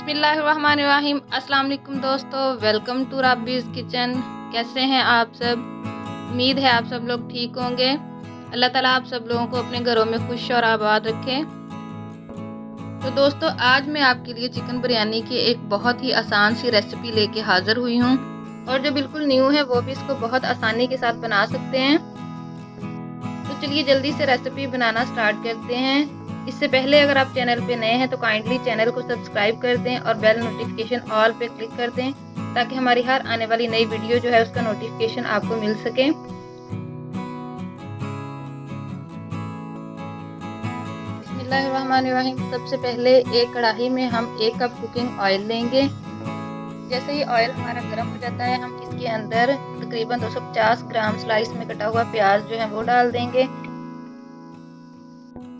बिस्मिल्लाहिर्रहमानिर्रहीम। अस्सलाम वालेकुम दोस्तों, वेलकम टू राबीज़ किचन। कैसे हैं आप सब? उम्मीद है आप सब लोग ठीक होंगे। अल्लाह ताला आप सब लोगों को अपने घरों में खुश और आबाद रखे। तो दोस्तों, आज मैं आपके लिए चिकन बिरयानी की एक बहुत ही आसान सी रेसिपी लेके हाज़िर हुई हूँ, और जो बिल्कुल न्यू है वो भी इसको बहुत आसानी के साथ बना सकते हैं। तो चलिए जल्दी से रेसिपी बनाना स्टार्ट करते हैं। इससे पहले अगर आप चैनल पे नए हैं तो काइंडली चैनल को सब्सक्राइब कर दें और बेल नोटिफिकेशन ऑल पे क्लिक कर दें, ताकि हमारी हर आने वाली नई वीडियो जो है उसका नोटिफिकेशन आपको मिल सके। बिस्मिल्लाहिर्रहमानिर्रहीम। सबसे पहले एक कढ़ाई में हम 1 कप कुकिंग ऑयल लेंगे। जैसे ही ऑयल हमारा गर्म हो जाता है, हम इसके अंदर तकरीबन 250 ग्राम स्लाइस में कटा हुआ प्याज जो है वो डाल देंगे।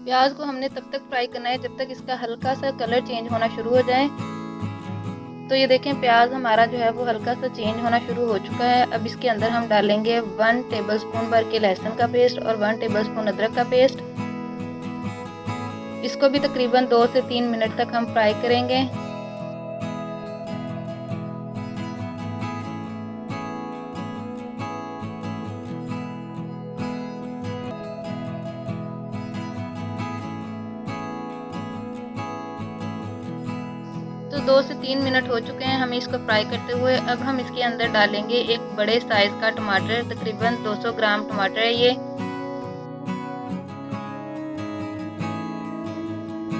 प्याज को हमने तब तक फ्राई करना है जब तक इसका हल्का सा कलर चेंज होना शुरू हो जाए। तो ये देखें, प्याज हमारा जो है वो हल्का सा चेंज होना शुरू हो चुका है। अब इसके अंदर हम डालेंगे 1 टेबलस्पून भर के लहसुन का पेस्ट और 1 टेबलस्पून अदरक का पेस्ट। इसको भी तकरीबन 2 से 3 मिनट तक हम फ्राई करेंगे। तो 2 से 3 मिनट हो चुके हैं हमें इसको फ्राई करते हुए। अब हम इसके अंदर डालेंगे एक बड़े साइज का टमाटर, तकरीबन 200 ग्राम टमाटर है ये।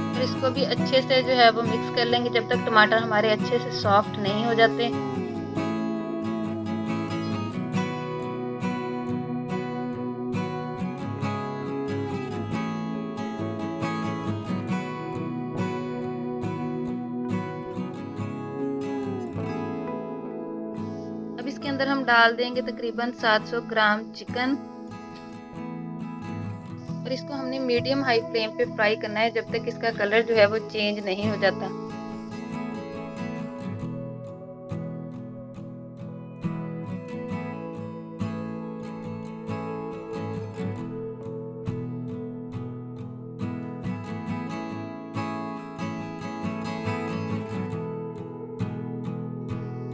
और इसको भी अच्छे से जो है वो मिक्स कर लेंगे जब तक टमाटर हमारे अच्छे से सॉफ्ट नहीं हो जाते। अब इसके अंदर हम डाल देंगे तकरीबन 700 ग्राम चिकन, और इसको हमने मीडियम हाई फ्लेम पे फ्राई करना है जब तक इसका कलर जो है वो चेंज नहीं हो जाता।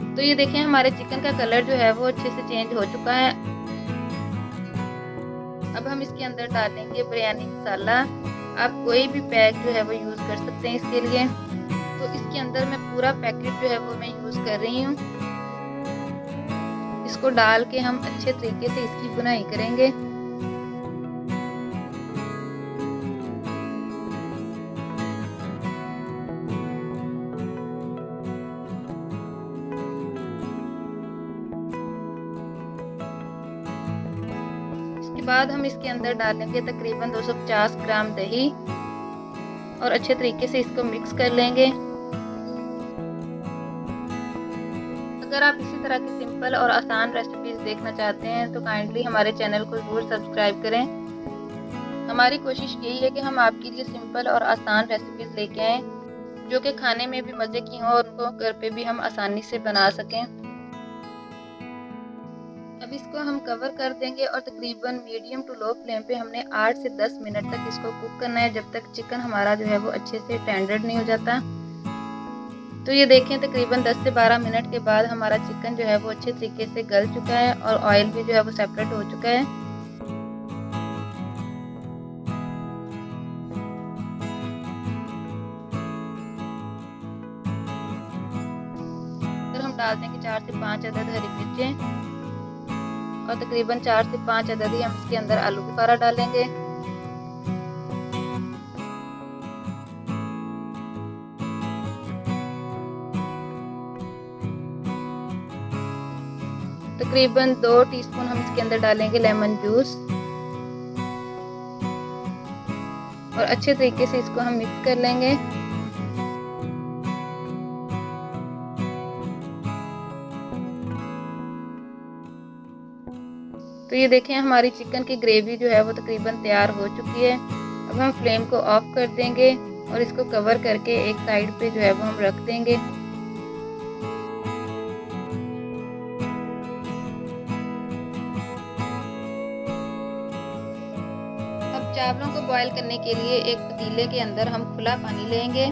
तो ये देखें, हमारे चिकन का कलर जो है वो अच्छे से चेंज हो चुका है। अब हम इसके अंदर डालेंगे बिरयानी मसाला। आप कोई भी पैक जो है वो यूज़ कर सकते हैं इसके लिए। तो इसके अंदर मैं पूरा पैकेट जो है वो मैं यूज़ कर रही हूँ। इसको डाल के हम अच्छे तरीके से इसकी बुनाई करेंगे। बाद हम इसके अंदर डालेंगे तकरीबन 250 ग्राम दही, और अच्छे तरीके से इसको मिक्स कर लेंगे। अगर आप इसी तरह की सिंपल और आसान रेसिपीज देखना चाहते हैं तो काइंडली हमारे चैनल को ज़रूर सब्सक्राइब करें। हमारी कोशिश यही है कि हम आपके लिए सिंपल और आसान रेसिपीज लेके आएँ जो कि खाने में भी मज़े की हों और उनको घर पे भी हम आसानी से बना सकें। अब इसको हम कवर कर देंगे और तकरीबन मीडियम टू लो फ्लेम पे हमने 8 से 10 मिनट तक इसको कुक करना है, जब तक चिकन हमारा जो है वो अच्छे से टेंडर नहीं हो जाता। तो ये देखें, तकरीबन 10 से 12 मिनट के बाद हमारा चिकन जो है वो अच्छे तरीके से गल चुका है और ऑयल भी जो है वो सेपरेट हो चुका है। फिर हम डाल देंगे 4 से 5 अदद हरी मिर्चें, और तकरीबन 4 से 5 अदद ही हम इसके अंदर आलू बुखारा डालेंगे। तकरीबन 2 टीस्पून हम इसके अंदर डालेंगे लेमन जूस, और अच्छे तरीके से इसको हम मिक्स कर लेंगे। तो ये देखें, हमारी चिकन की ग्रेवी जो है वो तकरीबन तैयार हो चुकी है। अब हम फ्लेम को ऑफ कर देंगे और इसको कवर करके एक साइड पे जो है वो हम रख देंगे। अब चावलों को बॉईल करने के लिए एक पतीले के अंदर हम खुला पानी लेंगे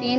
3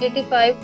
85